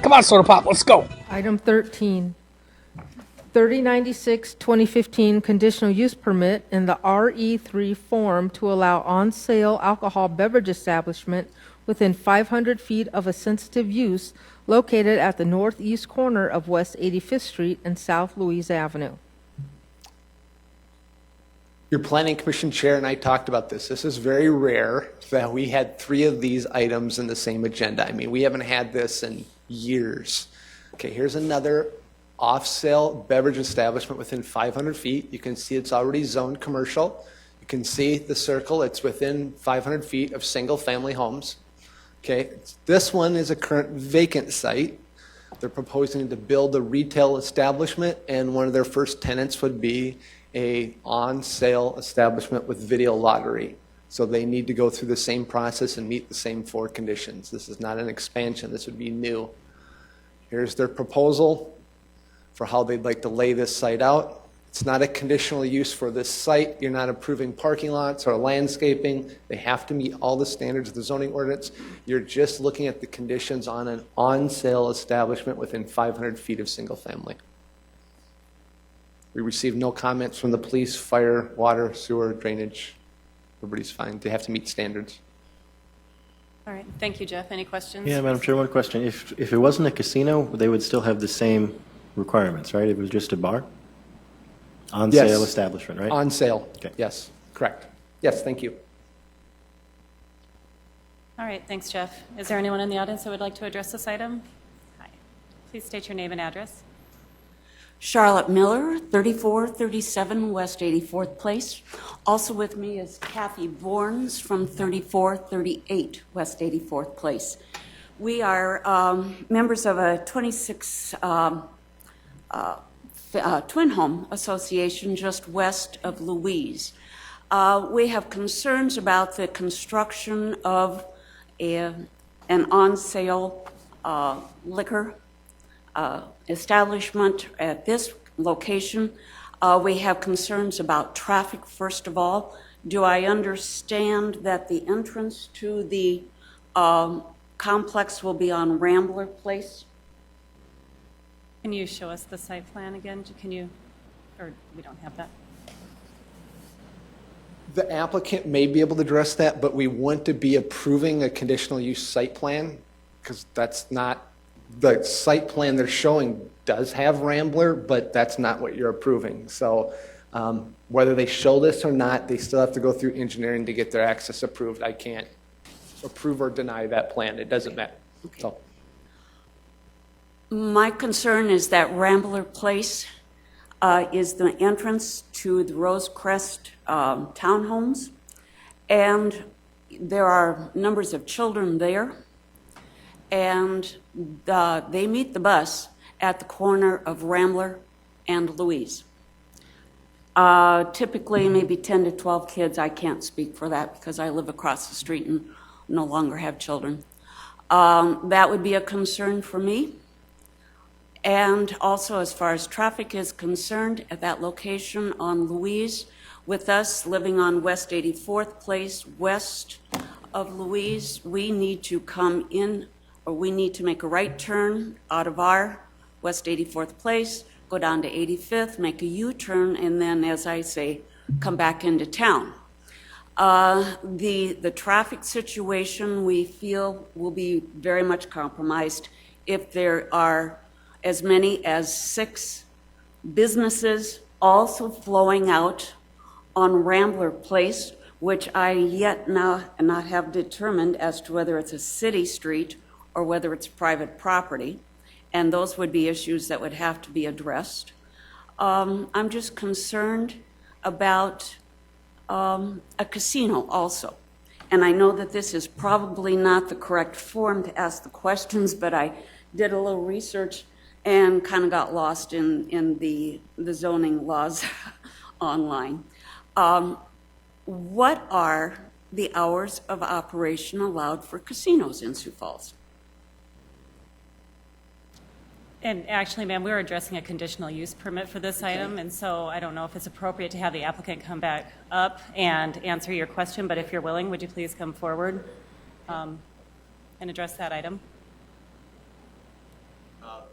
Come on, Soda Pop, let's go. Item 13, 3096, 2015 conditional use permit in the RE3 form to allow on-sale alcohol beverage establishment within 500 feet of a sensitive use located at the northeast corner of West 85th Street and South Louise Avenue. Your Planning Commission Chair and I talked about this. This is very rare that we had 3 of these items in the same agenda. I mean, we haven't had this in years. Okay, here's another off-sale beverage establishment within 500 feet. You can see it's already zoned commercial. You can see the circle. It's within 500 feet of single-family homes. Okay, this one is a current vacant site. They're proposing to build a retail establishment, and one of their first tenants would be a on-sale establishment with video lottery. So they need to go through the same process and meet the same 4 conditions. This is not an expansion. This would be new. Here's their proposal for how they'd like to lay this site out. It's not a conditional use for this site. You're not approving parking lots or landscaping. They have to meet all the standards of the zoning ordinance. You're just looking at the conditions on an on-sale establishment within 500 feet of single family. We received no comments from the police, fire, water, sewer, drainage. Everybody's fine. They have to meet standards. All right, thank you, Jeff. Any questions? Yeah, Madam Chair, one question. If it wasn't a casino, they would still have the same requirements, right? It was just a bar? On-sale Yes. establishment, right? On sale. Okay. Yes, correct. Yes, thank you. All right, thanks, Jeff. Is there anyone in the audience that would like to address this item? Hi. Please state your name and address. Charlotte Miller, 3437 West 84th Place. Also with me is Kathy Borns from 3438 West 84th Place. We are members of a 26 twin home association just west of Louise. We have concerns about the construction of an on-sale liquor establishment at this location. We have concerns about traffic, first of all. Do I understand that the entrance to the complex will be on Rambler Place? Can you show us the site plan again? Can you, or we don't have that? The applicant may be able to address that, but we want to be approving a conditional use site plan because that's not, the site plan they're showing does have Rambler, but that's not what you're approving. So whether they show this or not, they still have to go through engineering to get their access approved. I can't approve or deny that plan. It doesn't matter. Okay. So. My concern is that Rambler Place is the entrance to the Rosecrest townhomes, and there are numbers of children there, and they meet the bus at the corner of Rambler and Louise. Typically, maybe 10 to 12 kids. I can't speak for that because I live across the street and no longer have children. That would be a concern for me. And also, as far as traffic is concerned, at that location on Louise, with us living on West 84th Place, west of Louise, we need to come in, or we need to make a right turn out of our West 84th Place, go down to 85th, make a U-turn, and then, as I say, come back into town. The traffic situation, we feel, will be very much compromised if there are as many as 6 businesses also flowing out on Rambler Place, which I yet not have determined as to whether it's a city street or whether it's private property. And those would be issues that would have to be addressed. I'm just concerned about a casino also. And I know that this is probably not the correct forum to ask the questions, but I did a little research and kind of got lost in the zoning laws online. What are the hours of operation allowed for casinos in Sioux Falls? And actually, ma'am, we're addressing a conditional use permit for this item, and so I don't know if it's appropriate to have the applicant come back up and answer your question, but if you're willing, would you please come forward and address that item?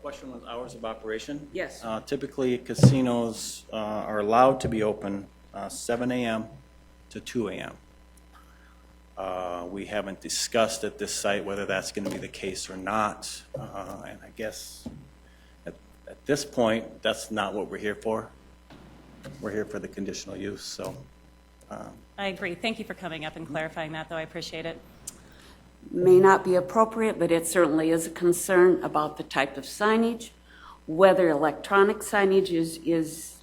Question was hours of operation? Yes. Typically, casinos are allowed to be open 7 a.m. to 2 a.m. We haven't discussed at this site whether that's going to be the case or not. And I guess at this point, that's not what we're here for. We're here for the conditional use, so. I agree. Thank you for coming up and clarifying that, though. I appreciate it. May not be appropriate, but it certainly is a concern about the type of signage, whether electronic signage is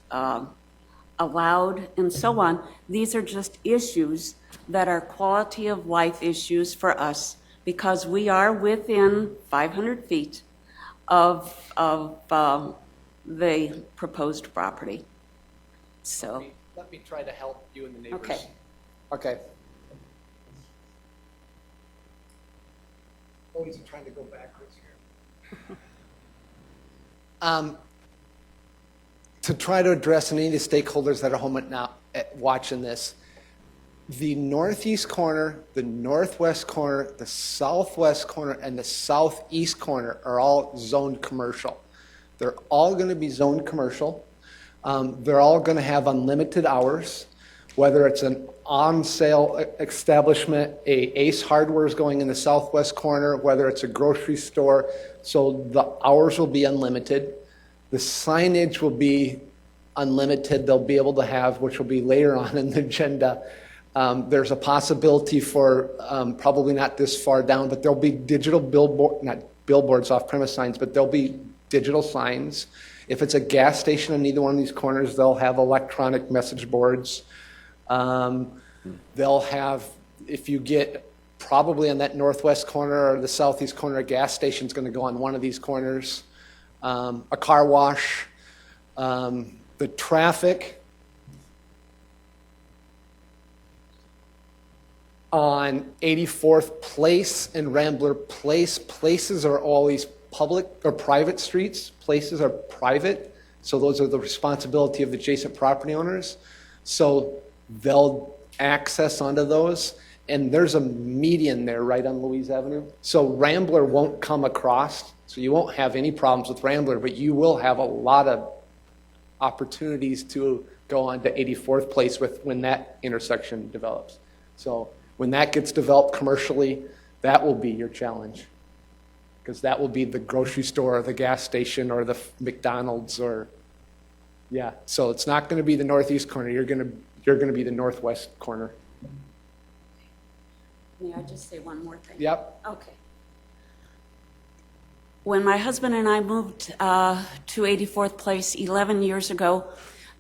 allowed, and so on. These are just issues that are quality of life issues for us because we are within 500 feet of the proposed property. So, Let me try to help you and the neighbors. okay. Okay. Always trying to go backwards here. To try to address any of the stakeholders that are home now watching this, the northeast corner, the northwest corner, the southwest corner, and the southeast corner are all zoned commercial. They're all going to be zoned commercial. They're all going to have unlimited hours, whether it's an on-sale establishment, Ace Hardware is going in the southwest corner, whether it's a grocery store. So the hours will be unlimited. The signage will be unlimited. They'll be able to have, which will be later on in the agenda, there's a possibility for, probably not this far down, but there'll be digital not billboards, off-premise signs, but there'll be digital signs. If it's a gas station on either one of these corners, they'll have electronic message boards. They'll have, if you get probably on that northwest corner or the southeast corner, a gas station's going to go on one of these corners. A car wash. The traffic on 84th Place and Rambler Place. Places are always public or private streets. Places are private, so those are the responsibility of the adjacent property owners. So they'll access onto those, and there's a median there right on Louise Avenue. So Rambler won't come across, so you won't have any problems with Rambler, but you will have a lot of opportunities to go on to 84th Place when that intersection develops. So when that gets developed commercially, that will be your challenge, because that will be the grocery store or the gas station or the McDonald's or, yeah. So it's not going to be the northeast corner. You're going to be the northwest corner. May I just say one more thing? Yep. Okay. When my husband and I moved to 84th Place 11 years ago,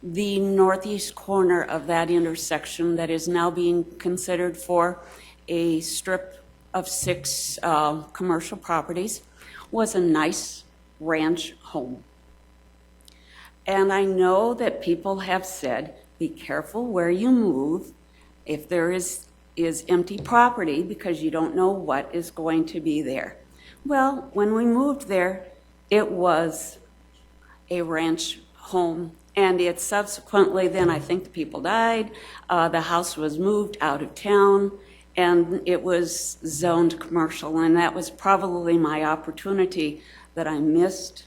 the northeast corner of that intersection that is now being considered for a strip of 6 commercial properties was a nice ranch home. And I know that people have said, be careful where you move if there is empty property because you don't know what is going to be there. Well, when we moved there, it was a ranch home, and it subsequently, then I think the people died, the house was moved out of town, and it was zoned commercial, and that was probably my opportunity that I missed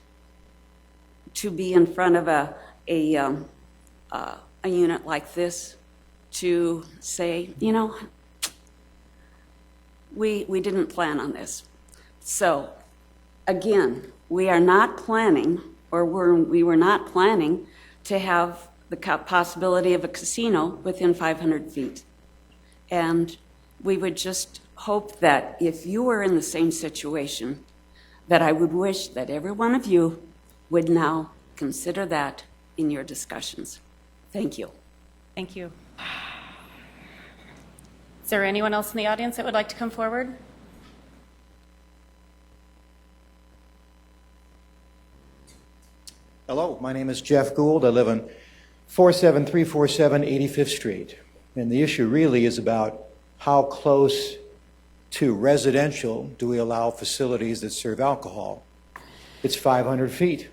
to be in front of a unit like this to say, you know, we didn't plan on this. So, again, we are not planning, or we were not planning to have the possibility of a casino within 500 feet. And we would just hope that if you were in the same situation, that I would wish that every one of you would now consider that in your discussions. Thank you. Thank you. Is there anyone else in the audience that would like to come forward? Hello, my name is Jeff Gould. I live on 47347 85th Street. And the issue really is about how close to residential do we allow facilities that serve alcohol. It's 500 feet.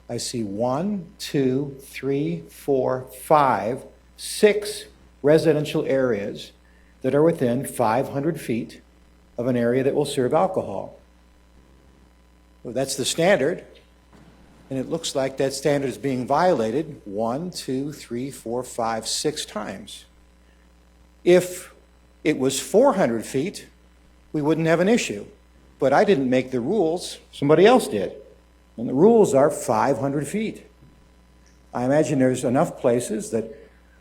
I see 1, 2, 3, 4, 5, 6 residential areas that are within 500 feet of an area that will serve alcohol. Well, that's the standard, and it looks like that standard is being violated 1, 2, 3, 4, 5, 6 times. If it was 400 feet, we wouldn't have an issue. But I didn't make the rules, somebody else did. And the rules are 500 feet. I imagine there's enough places that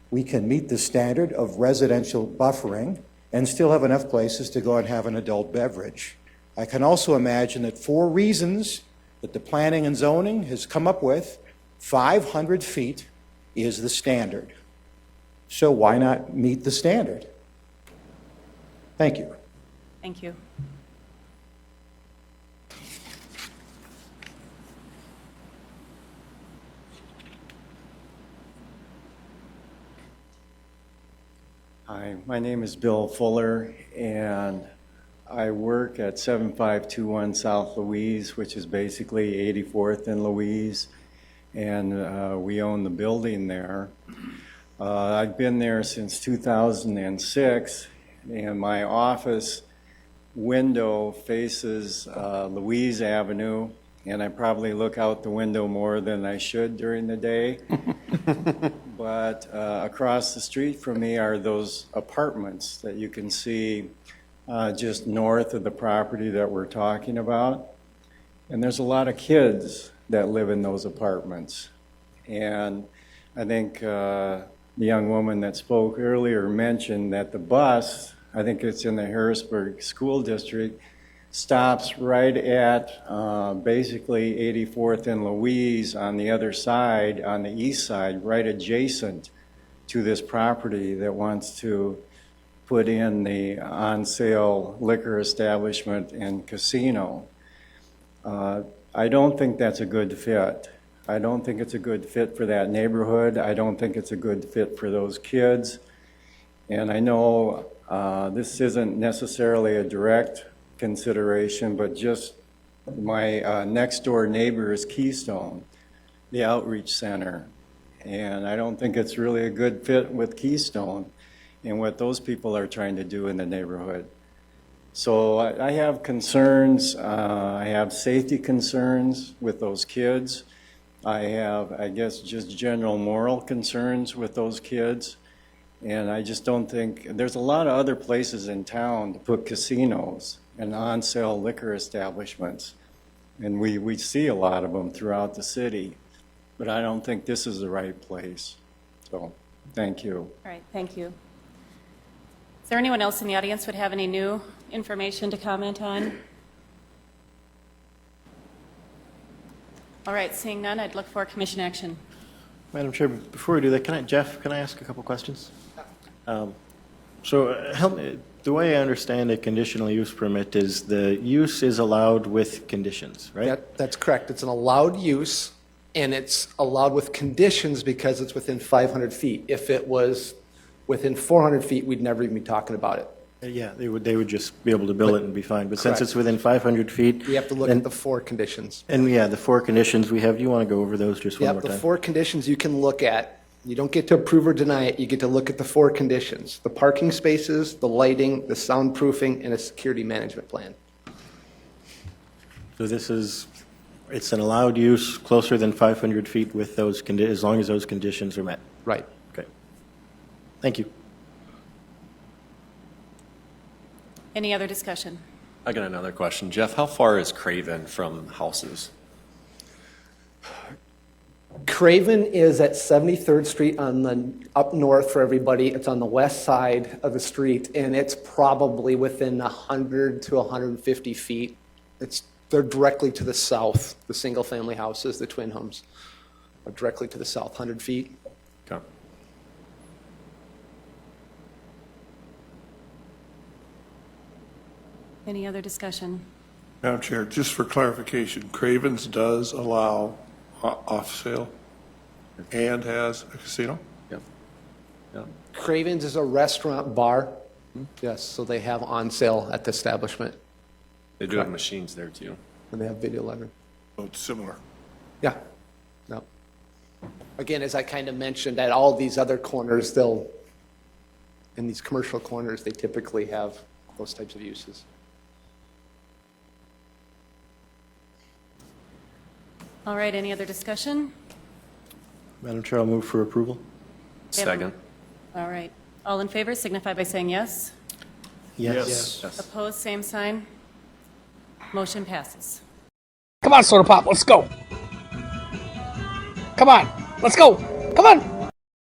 we can meet the standard of residential buffering and still have enough places to go and have an adult beverage. I can also imagine that for reasons that the planning and zoning has come up with, 500 feet is the standard. So why not meet the standard? Thank you. Thank you. Hi, my name is Bill Fuller, and I work at 7521 South Louise, which is basically 84th and Louise, and we own the building there. I've been there since 2006, and my office window faces Louise Avenue, and I probably look out the window more than I should during the day. But across the street from me are those apartments that you can see just north of the property that we're talking about. And there's a lot of kids that live in those apartments. And I think the young woman that spoke earlier mentioned that the bus, I think it's in the Harrisburg School District, stops right at basically 84th and Louise on the other side, on the east side, right adjacent to this property that wants to put in the on-sale liquor establishment and casino. I don't think that's a good fit. I don't think it's a good fit for that neighborhood. I don't think it's a good fit for those kids. And I know this isn't necessarily a direct consideration, but just my next door neighbor is Keystone, the outreach center. And I don't think it's really a good fit with Keystone and what those people are trying to do in the neighborhood. So I have concerns. I have safety concerns with those kids. I have, I guess, just general moral concerns with those kids. And I just don't think, there's a lot of other places in town to put casinos and on-sale liquor establishments. And we see a lot of them throughout the city. But I don't think this is the right place. So, thank you. All right, thank you. Is there anyone else in the audience would have any new information to comment on? All right, seeing none, I'd look for commission action. Madam Chair, before we do that, Jeff, can I ask a couple questions? Help me. The way I understand a conditional use permit is the use is allowed with conditions, right? That's correct. It's an allowed use, and it's allowed with conditions because it's within 500 feet. If it was within 400 feet, we'd never even be talking about it. Yeah, they would just be able to bill it and be fine. But since Correct. it's within 500 feet. We have to look at the 4 conditions. And yeah, the 4 conditions we have, do you want to go over those just one Yep, more the time? 4 conditions you can look at. You don't get to approve or deny it. You get to look at the 4 conditions: the parking spaces, the lighting, the soundproofing, and a security management plan. So it's an allowed use closer than 500 feet with those, as long as those conditions are met. Right. Okay. Thank you. Any other discussion? I got another question. Jeff, how far is Craven from houses? Craven is at 73rd Street on the up north for everybody. It's on the west side of the street, and it's probably within 100 to 150 feet. They're directly to the south. The single-family houses, the twin homes, are directly to the south, 100 feet. Okay. Any other discussion? Madam Chair, just for clarification, Cravens does allow off-sale and has a casino? Yep. Yep. Craven's is a restaurant bar. Yes, so they have on sale at the establishment, They do have machines there too. and they have video lettering. So it's similar. Yeah. No. Again, as I kind of mentioned, at all these other corners, in these commercial corners, they typically have those types of uses. All right, any other discussion? Madam Chair, I'll move for approval. Second. All right. All in favor signify by saying yes. Yes. Opposed, same sign. Motion passes. Come on, Soda Pop, let's go. Come on, let's go. Come on.